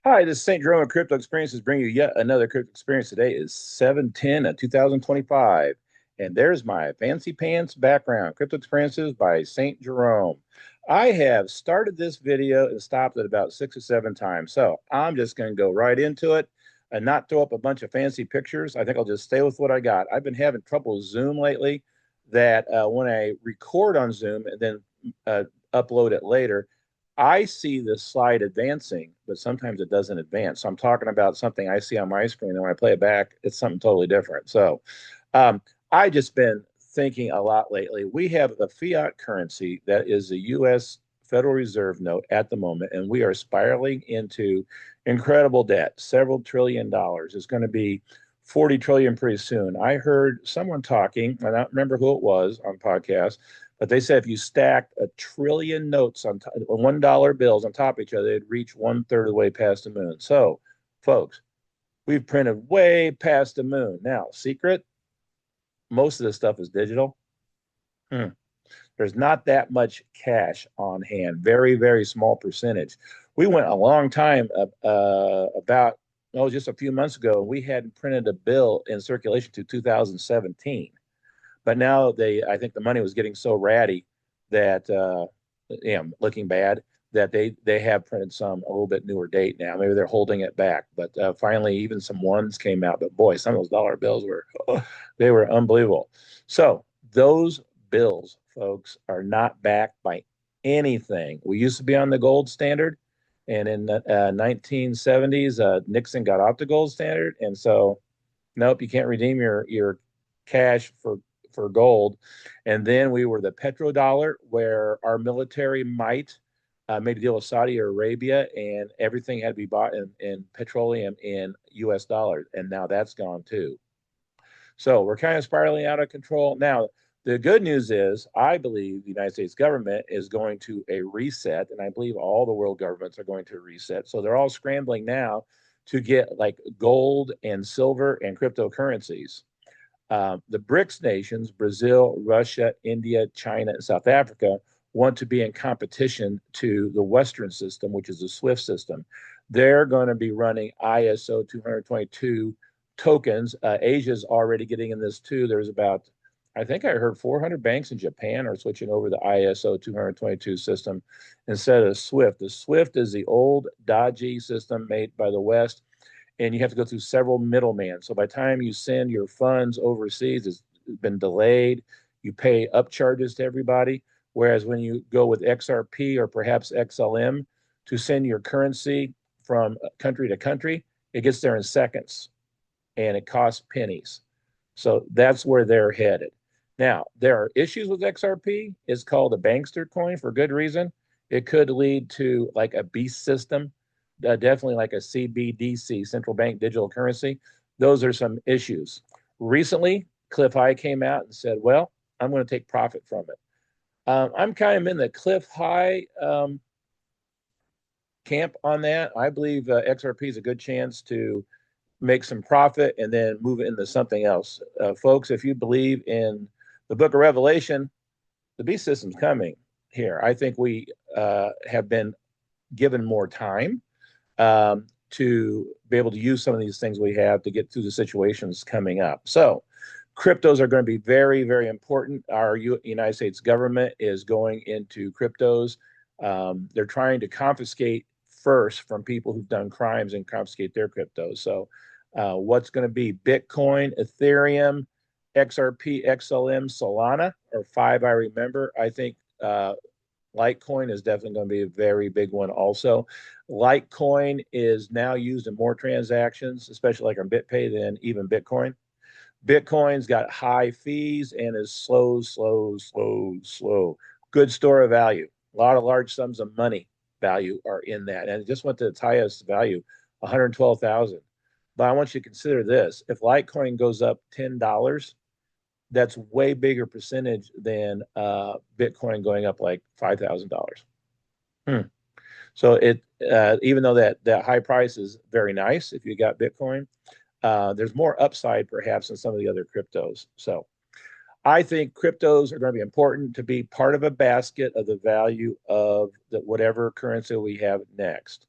Hi, this is Saintjerome of Crypto Experiences bringing you yet another crypto experience. Today is 7/10 of 2025. And there's my fancy pants background, Crypto Experiences by Saint Jerome. I have started this video and stopped it about 6 or 7 times. So I'm just going to go right into it and not throw up a bunch of fancy pictures. I think I'll just stay with what I got. I've been having trouble with Zoom lately that when I record on Zoom and then uh, upload it later, I see the slide advancing, but sometimes it doesn't advance. So I'm talking about something I see on my screen, and when I play it back, it's something totally different. So um, I just been thinking a lot lately. We have a fiat currency that is the U.S. Federal Reserve note at the moment, and we are spiraling into incredible debt, several trillion dollars. It's going to be 40 trillion pretty soon. I heard someone talking, I don't remember who it was on podcast, but they said if you stacked a trillion notes on $1 bills on top of each other, they'd reach one third of the way past the moon. So, folks, we've printed way past the moon. Now, secret, most of this stuff is digital. Hmm. There's not that much cash on hand, very, very small percentage. We went a long time about, oh, just a few months ago, we hadn't printed a bill in circulation to 2017. But now I think the money was getting so ratty that, looking bad, that they have printed some a little bit newer date now. Maybe they're holding it back. But finally, even some ones came out. But boy, some of those dollar bills they were unbelievable. So those bills, folks, are not backed by anything. We used to be on the gold standard. And in the 1970s, Nixon got off the gold standard. And so, nope, you can't redeem your cash for gold. And then we were the petrodollar, where our military might made a deal with Saudi Arabia, and everything had to be bought in petroleum in U.S. dollars. And now that's gone too. So we're kind of spiraling out of control. Now, the good news is, I believe the United States government is going to a reset, and I believe all the world governments are going to reset. So they're all scrambling now to get like gold and silver and cryptocurrencies. The BRICS nations, Brazil, Russia, India, China, and South Africa, want to be in competition to the Western system, which is the SWIFT system. They're going to be running ISO 222 tokens. Asia's already getting in this too. There's about, I think I heard 400 banks in Japan are switching over to ISO 222 system instead of SWIFT. The SWIFT is the old dodgy system made by the West, and you have to go through several middlemen. So by the time you send your funds overseas, it's been delayed. You pay upcharges to everybody. Whereas when you go with XRP or perhaps XLM to send your currency from country to country, it gets there in seconds and it costs pennies. So that's where they're headed. Now, there are issues with XRP. It's called a bankster coin for good reason. It could lead to like a beast system, definitely like a CBDC, central bank digital currency. Those are some issues. Recently, Cliff High came out and said, well, I'm going to take profit from it. I'm kind of in the Cliff High camp on that. I believe XRP is a good chance to make some profit and then move it into something else. Folks, if you believe in the book of Revelation, the beast system's coming here. I think we have been given more time to be able to use some of these things we have to get through the situations coming up. So cryptos are going to be very, very important. Our United States government is going into cryptos. They're trying to confiscate first from people who've done crimes and confiscate their cryptos. So what's going to be Bitcoin, Ethereum, XRP, XLM, Solana are five I remember. I think Litecoin is definitely going to be a very big one also. Litecoin is now used in more transactions, especially like on BitPay, than even Bitcoin. Bitcoin's got high fees and is slow, slow, slow, slow. Good store of value. A lot of large sums of money value are in that. And it just went to its highest value, 112,000. But I want you to consider this. If Litecoin goes up $10, that's way bigger percentage than Bitcoin going up like $5,000. So it even though that high price is very nice if you got Bitcoin, there's more upside perhaps in some of the other cryptos. So I think cryptos are going to be important to be part of a basket of the value of whatever currency we have next.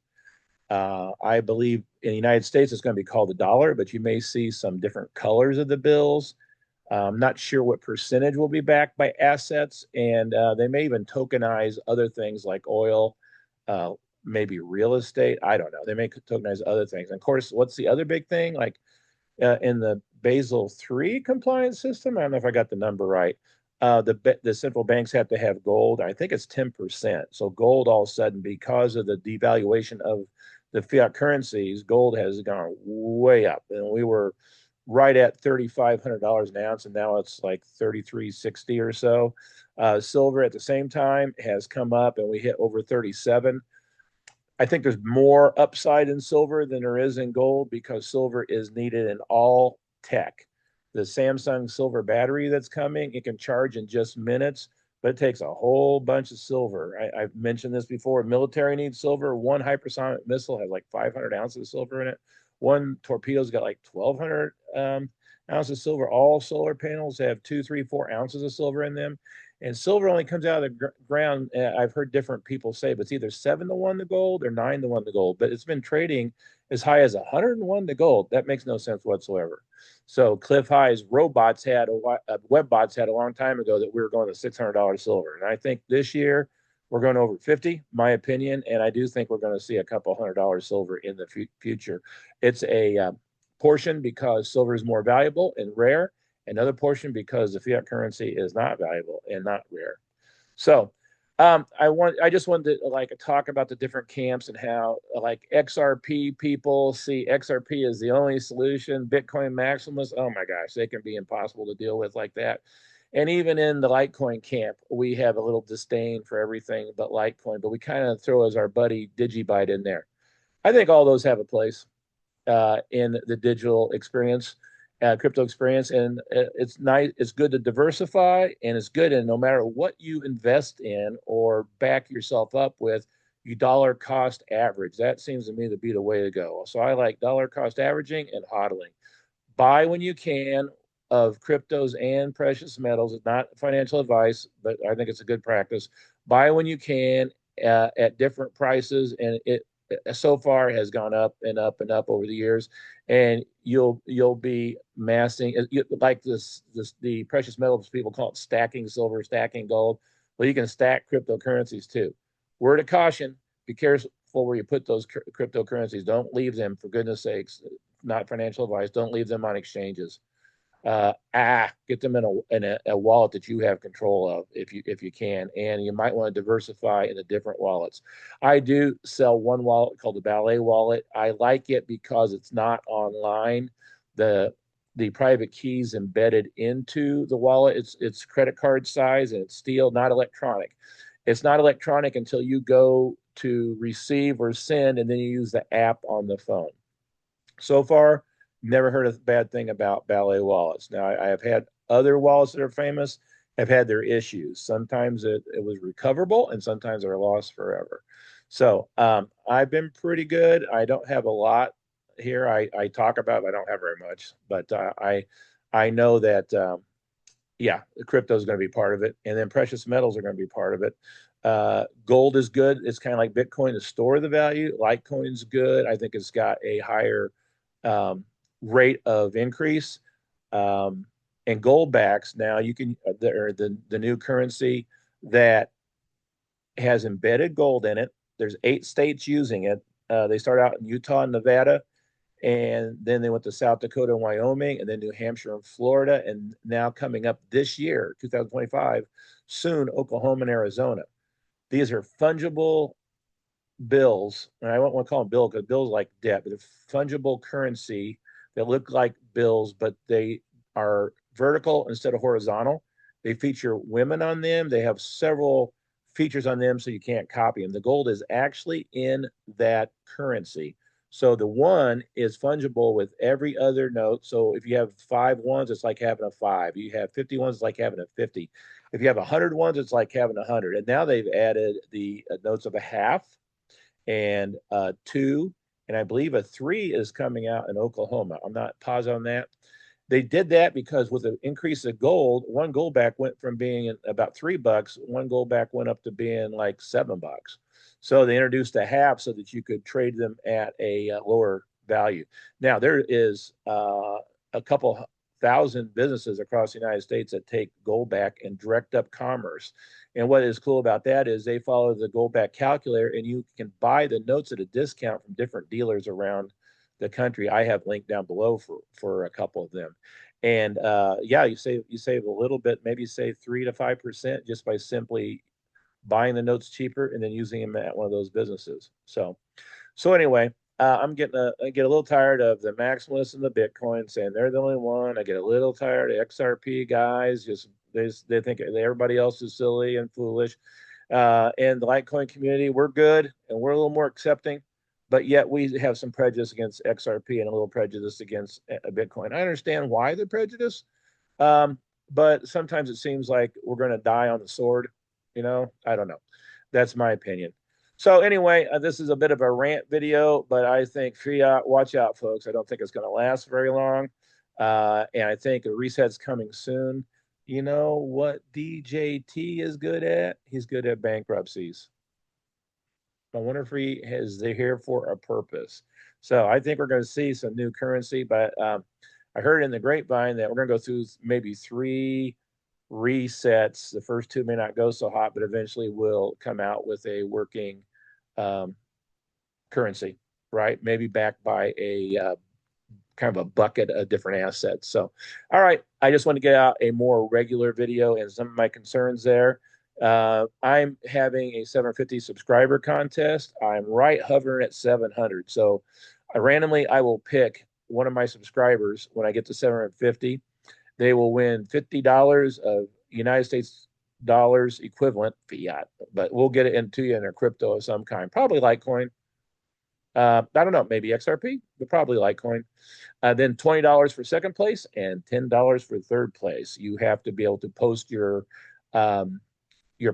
I believe in the United States it's going to be called the dollar, but you may see some different colors of the bills. I'm not sure what percentage will be backed by assets, and they may even tokenize other things like oil, uh, maybe real estate. I don't know. They may tokenize other things. And of course, what's the other big thing? Like in the Basel III compliance system, I don't know if I got the number right. The central banks have to have gold. I think it's 10%. So gold all of a sudden, because of the devaluation of the fiat currencies, gold has gone way up, and we were right at $3,500 an ounce, and now it's like 33.60 or so. Silver at the same time has come up, and we hit over 37. I think there's more upside in silver than there is in gold because silver is needed in all tech. The Samsung silver battery that's coming, it can charge in just minutes, but it takes a whole bunch of silver. I've mentioned this before. Military needs silver. One hypersonic missile has like 500 ounces of silver in it. One torpedo's got like 1,200 ounces of silver. All solar panels have 2, 3, 4 ounces of silver in them. And silver only comes out of the ground. I've heard different people say, but it's either 7 to 1 to gold or 9 to 1 to gold. But it's been trading as high as 101 to gold. That makes no sense whatsoever. So Cliff High's robots had web bots had a long time ago that we were going to $600 silver, and I think this year we're going over 50, my opinion, and I do think we're going to see a couple $100 silver in the future. It's a portion because silver is more valuable and rare, another portion because the fiat currency is not valuable and not rare. So I just wanted to like talk about the different camps and how like XRP people see XRP as the only solution. Bitcoin maximalists, oh my gosh, they can be impossible to deal with like that. And even in the Litecoin camp, we have a little disdain for everything but Litecoin, but we kind of throw as our buddy Digibyte in there. I think all those have a place in the digital experience, crypto experience, and it's nice. It's good to diversify, and it's good. And no matter what you invest in or back yourself up with, you dollar cost average. That seems to me to be the way to go. So I like dollar cost averaging and hodling. Buy when you can of cryptos and precious metals. It's not financial advice, but I think it's a good practice. Buy when you can at different prices, and it so far has gone up and up and up over the years, and you'll be massing like this the precious metals people call it stacking silver, stacking gold. Well, you can stack cryptocurrencies too. Word of caution: be careful where you put those cryptocurrencies. Don't leave them, for goodness sakes. Not financial advice. Don't leave them on exchanges. Get them in a wallet that you have control of if you can, and you might want to diversify into different wallets. I do sell one wallet called the Ballet wallet. I like it because it's not online. The private keys embedded into the wallet. It's credit card size and it's steel, not electronic. It's not electronic until you go to receive or send, and then you use the app on the phone. So far, never heard a bad thing about Ballet wallets. Now, I have had other wallets that are famous have had their issues. Sometimes it was recoverable, and sometimes they're lost forever. So I've been pretty good. I don't have a lot here. I talk about it. I don't have very much, but I know that yeah, crypto is going to be part of it, and then precious metals are going to be part of it. Gold is good. It's kind of like Bitcoin to store the value. Litecoin's good. I think it's got a higher rate of increase. And Goldbacks now you can the new currency that has embedded gold in it. There's 8 states using it. They start out in Utah and Nevada, and then they went to South Dakota and Wyoming, and then New Hampshire and Florida, and now coming up this year, 2025, soon Oklahoma and Arizona. These are fungible bills, and I don't want to call them bills because bills like debt, but a fungible currency that look like bills, but they are vertical instead of horizontal. They feature women on them. They have several features on them, so you can't copy them. The gold is actually in that currency. So the one is fungible with every other note. So if you have 5 ones, it's like having a five. You have 50 ones, it's like having a 50. If you have 100 ones, it's like having 100. And now they've added the notes of a half and two, and I believe a three is coming out in Oklahoma. I'm not positive on that. They did that because with the increase of gold, one goldback went from being about $3. One goldback went up to being like $7. So they introduced a half so that you could trade them at a lower value. Now there is a couple thousand businesses across the United States that take Goldback and direct up commerce. And what is cool about that is they follow the Goldback calculator, and you can buy the notes at a discount from different dealers around the country. I have linked down below for a couple of them. And yeah, you save a little bit, maybe save 3 to 5% just by simply buying the notes cheaper and then using them at one of those businesses. So anyway, I get a little tired of the maximalists and the Bitcoin saying they're the only one. I get a little tired of XRP guys, just they think everybody else is silly and foolish. And the Litecoin community, we're good and we're a little more accepting, but yet we have some prejudice against XRP and a little prejudice against Bitcoin. I understand why they're prejudiced, but sometimes it seems like we're going to die on the sword. I don't know. That's my opinion. So anyway, this is a bit of a rant video, but I think Fiat, watch out, folks. I don't think it's going to last very long. And I think a reset's coming soon. You know what DJT is good at? He's good at bankruptcies. I wonder if he is here for a purpose. So I think we're going to see some new currency, but I heard in the grapevine that we're going to go through maybe 3 resets. The first 2 may not go so hot, but eventually we'll come out with a working currency, right? Maybe backed by a kind of a bucket of different assets. So, all right, I just want to get out a more regular video and some of my concerns there. I'm having a 750 subscriber contest. I'm right hovering at 700. So randomly, I will pick one of my subscribers when I get to 750. They will win $50 of United States dollars equivalent fiat, but we'll get it into you in a crypto of some kind, probably Litecoin. I don't know, maybe XRP, but probably Litecoin. Then $20 for second place and $10 for third place. You have to be able to post your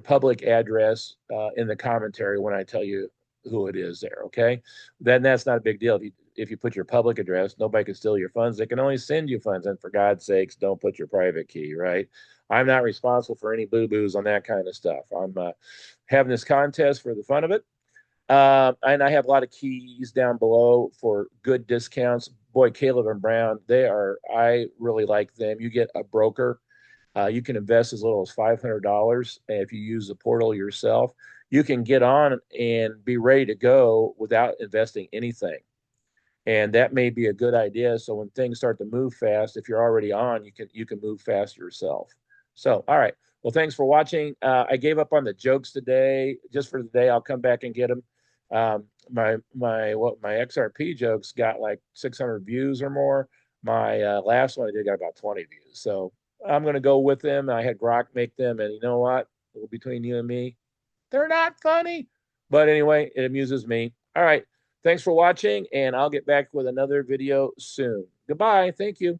public address in the commentary when I tell you who it is there. Okay, then that's not a big deal. If you put your public address, nobody can steal your funds. They can only send you funds. And for God's sakes, don't put your private key, right? I'm not responsible for any boo-boos on that kind of stuff. I'm having this contest for the fun of it. And I have a lot of keys down below for good discounts. Boy, Caleb and Brown, I really like them. You get a broker. You can invest as little as $500 if you use the portal yourself. You can get on and be ready to go without investing anything. And that may be a good idea. So when things start to move fast, if you're already on, you can move fast yourself. So, all right. Well, thanks for watching. I gave up on the jokes today. Just for the day, I'll come back and get them. My XRP jokes got like 600 views or more. My last one I did got about 20 views. So I'm gonna go with them. I had Grok make them, and you know what? Between you and me, they're not funny. But anyway, it amuses me. All right. Thanks for watching, and I'll get back with another video soon. Goodbye. Thank you.